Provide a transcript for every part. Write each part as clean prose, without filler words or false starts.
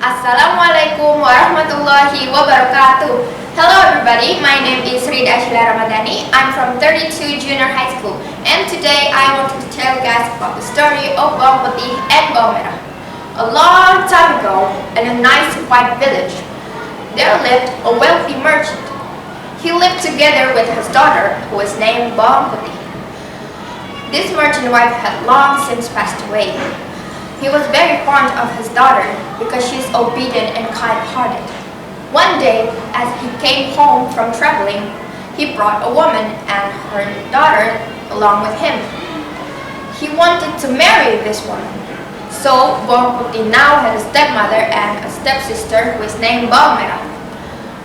Assalamualaikum warahmatullahi wabarakatuh. Hello everybody, my name is Ridha. I'm from 32 Junior High School, and today I want to tell you guys about the story of bawang putih and bawang merah. A long time ago, in a nice white village, there lived a wealthy merchant. He lived together with his daughter, who was named bawang putih. This merchant wife had long since passed away. He was very fond of his daughter because she is obedient and kind-hearted. One day, as he came home from traveling, he brought a woman and her daughter along with him. He wanted to marry this woman. So, bawang putih now had a stepmother and a stepsister who is named bawang merah.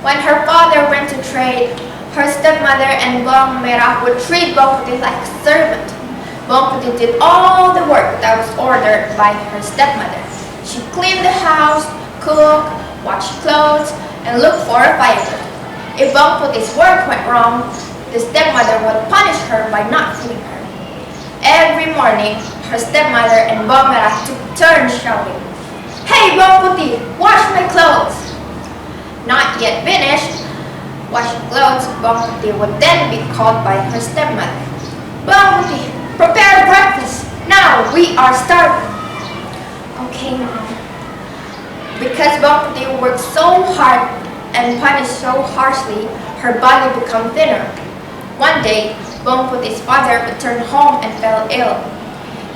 When her father went to trade, her stepmother and bawang merah would treat bawang putih like a servant. Bawang putih did all the work that was ordered by her stepmother. She cleaned the house, cooked, washed clothes, and looked for a firewood. If bawang putih's work went wrong, the stepmother would punish her by not feeding her. Every morning, her stepmother and bawang merah took turns shouting, "Hey bawang putih, wash my clothes!" Not yet finished washing clothes, bawang putih would then be called by her stepmother. "Bawang putih, prepare breakfast. Now we are starving." "Okay, Mom." Because bawang putih worked so hard and punished so harshly, her body became thinner. One day, bawang putih's father returned home and fell ill.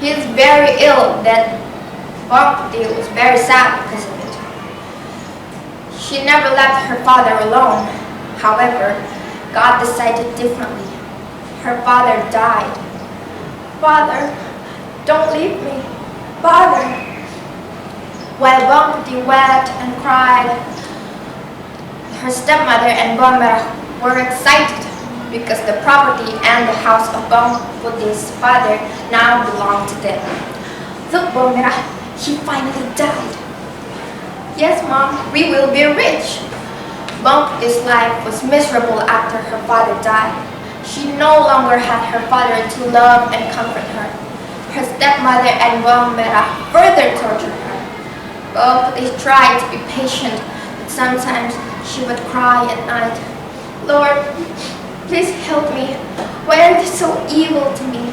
He is very ill that bawang putih was very sad because of it. She never left her father alone. However, God decided differently. Her father died. "Father, don't leave me. Father." While bawang putih wept and cried, her stepmother and bawang merah were excited because the property and the house of bawang putih's father now belonged to them. "Look, bawang merah, he finally died." "Yes, Mom, we will be rich." Bawang putih's life was miserable after her father died. She no longer had her father to love and comfort her. Her stepmother and bawang merah further tortured her. Bawang putih tried to be patient, but sometimes she would cry at night, "Lord, please help me. Why are they so evil to me?"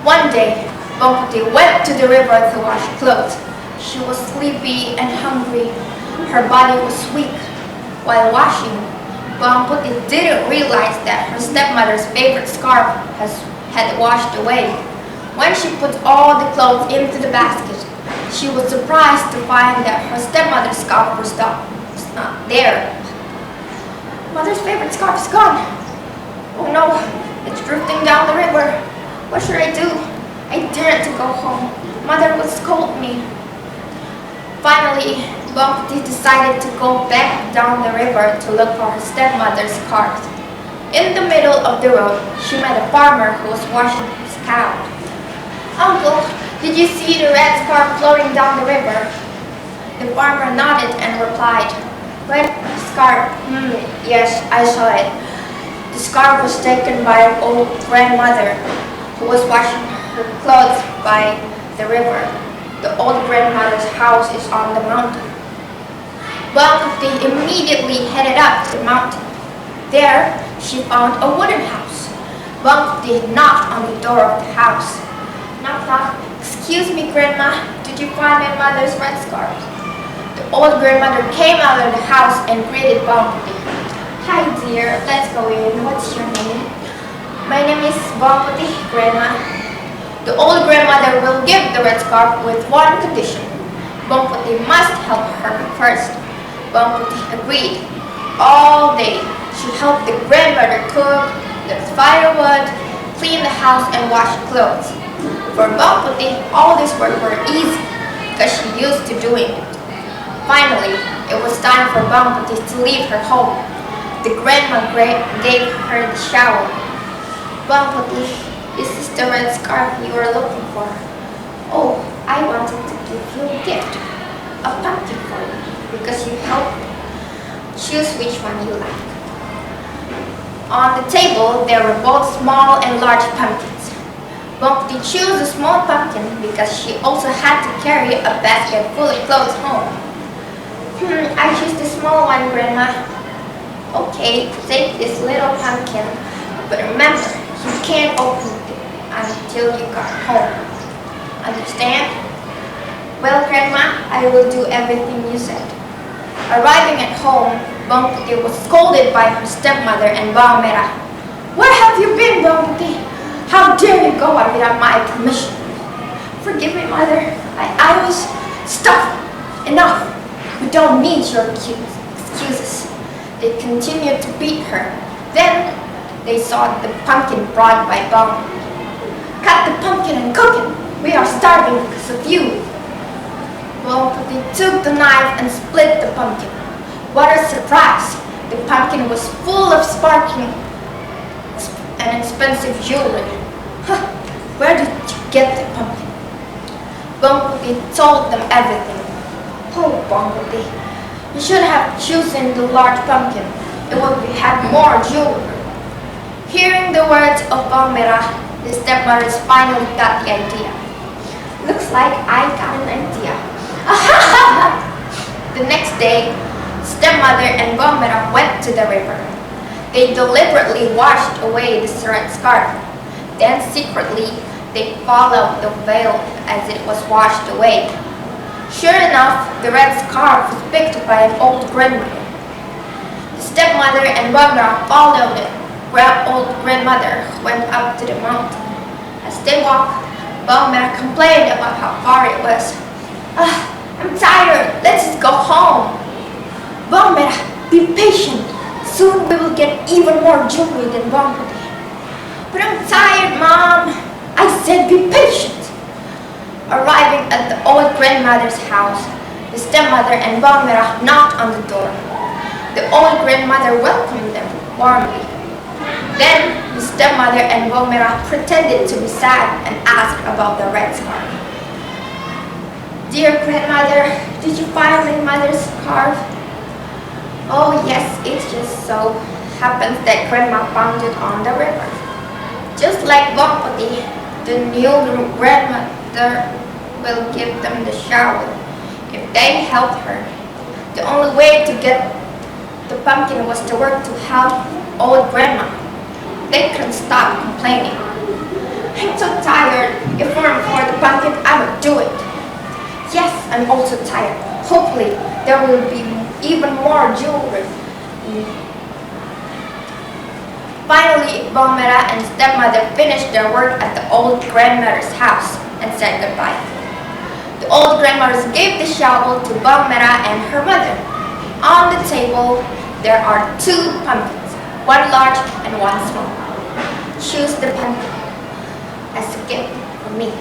One day, bawang putih went to the river to wash clothes. She was sleepy and hungry. Her body was weak. While washing, bawang putih didn't realize that her stepmother's favorite scarf had washed away. When she put all the clothes into the basket, she was surprised to find that her stepmother's scarf was not there. "Mother's favorite scarf is gone. Oh no, it's drifting down the river. What should I do? I daren't to go home. Mother would scold me." Finally, bawang putih decided to go back down the river to look for her stepmother's scarf. In the middle of the road, she met a farmer who was washing his cow. "Uncle, did you see the red scarf floating down the river?" The farmer nodded and replied, "Red scarf? Yes, I saw it. The scarf was taken by an old grandmother who was washing her clothes by the river. The old grandmother's house is on the mountain." Bawang putih immediately headed up the mountain. There, she found a wooden house. Bawang putih knocked on the door of the house. "Knock, knock. Excuse me, Grandma. Did you find my mother's red scarf?" The old grandmother came out of the house and greeted bawang putih. "Hi, dear. Let's go in. What's your name?" "My name is bawang putih, Grandma." The old grandmother will give the red scarf with one condition. Bawang putih must help her first. Bawang putih agreed. All day, she helped the grandmother cook, get firewood, clean the house, and wash clothes. For bawang putih, all this work were easy because she used to doing it. Finally, it was time for bawang putih to leave her home. The grandma gave her the shower. "Bawang putih, this is the red scarf you were looking for." "Oh, I wanted to give you a gift, a pumpkin for you, because you helped me. Choose which one you like." On the table, there were both small and large pumpkins. Bawang putih chose a small pumpkin because she also had to carry a basket full of clothes home. I choose the small one, Grandma. Okay, take this little pumpkin, but remember, you can't open it until you got home. Understand? Well, Grandma, I will do everything you said. Arriving at home, Bawang Putih was scolded by her stepmother and bawang merah. Where have you been, Bawang Putih? How dare you go out without my permission? Forgive me, Mother. I was stuck. Enough. We don't need your excuses. They continued to beat her. Then they saw the pumpkin brought by Bawang. Cut the pumpkin and cook it. We are starving because of you. Well, they took the knife and split the pumpkin. What a surprise! The pumpkin was full of sparkling and expensive jewelry. Huh, where did you get the pumpkin? Bawang Putih told them everything. Oh, Bawang Putih, you should have chosen the large pumpkin. It would have more jewelry. Hearing the words of bawang merah, the stepmothers finally got the idea. Looks like I got an idea. The next day, stepmother and bawang merah went to the river. They deliberately washed away the red scarf. Then secretly, they followed the veil as it was washed away. Sure enough, the red scarf was picked by an old grandmother. The stepmother and bawang merah followed it. Old grandmother went up to the mountain. As they walked, bawang merah complained about how far it was. I'm tired. Let's just go home. Bawang merah, be patient. Soon we will get even more jewelry than Bawang Putih. But I'm tired, Mom. I said be patient. Arriving at the old grandmother's house, the stepmother and bawang merah knocked on the door. The old grandmother welcomed them warmly. Then the stepmother and bawang merah pretended to be sad and asked about the red scarf. Dear grandmother, did you find my mother's scarf? Oh yes, it just so happens that grandma found it on the river. Just like Bawang Putih, the new grandmother will give them the shower if they help her. The only way to get the pumpkin was to work to help old grandma. They couldn't stop complaining. I'm so tired. If it weren't for the pumpkin, I would do it. Yes, I'm also tired. Hopefully, there will be even more jewelry. Finally, bawang merah and stepmother finished their work at the old grandmother's house and said goodbye. The old grandmother gave the shovel to bawang merah and her mother. On the table, there are two pumpkins, one large and one small. Choose the pumpkin as a gift for me.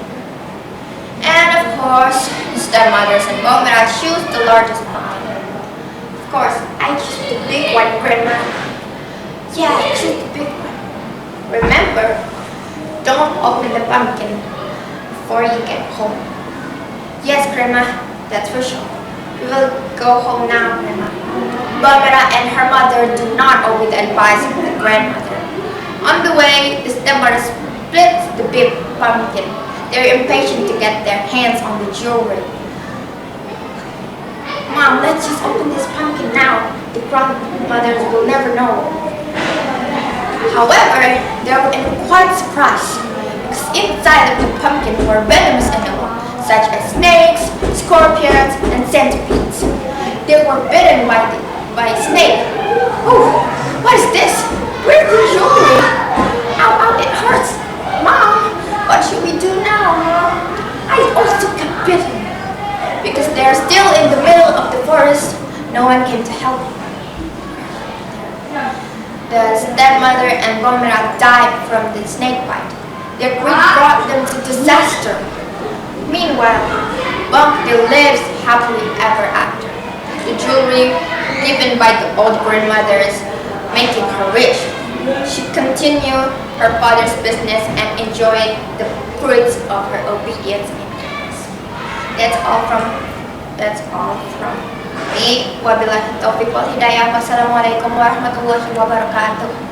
And of course, the stepmothers and bawang merah choose the largest pumpkin. Of course, I choose the big one, Grandma. Yeah, I choose the big one. Remember, don't open the pumpkin before you get home. Yes, Grandma, that's for sure. We will go home now, Grandma. Bawang merah and her mother do not obey the advice of the grandmother. On the way, the stepmother splits the big pumpkin. They're impatient to get their hands on the jewelry. Mom, let's just open this pumpkin now. The grandmothers will never know. However, they were in quite surprised because inside of the pumpkin were venomous animals such as snakes, scorpions, and centipedes. They were bitten by a snake. Oh, what is this? Where's the jewelry? Ow, ow, it hurts. Mom, what should we do now, Mom? I also got bitten. Because they are still in the middle of the forest, no one came to help me. The stepmother and bawang merah died from the snake bite. Their greed brought them to disaster. Meanwhile, Bawang Putih lives happily ever after. The jewelry given by the old grandmothers making her rich. She continued her father's business and enjoyed the fruits of her obedience and kindness. That's all from me. Wabillahi taufiq wal hidayah. Wassalamualaikum warahmatullahi wabarakatuh.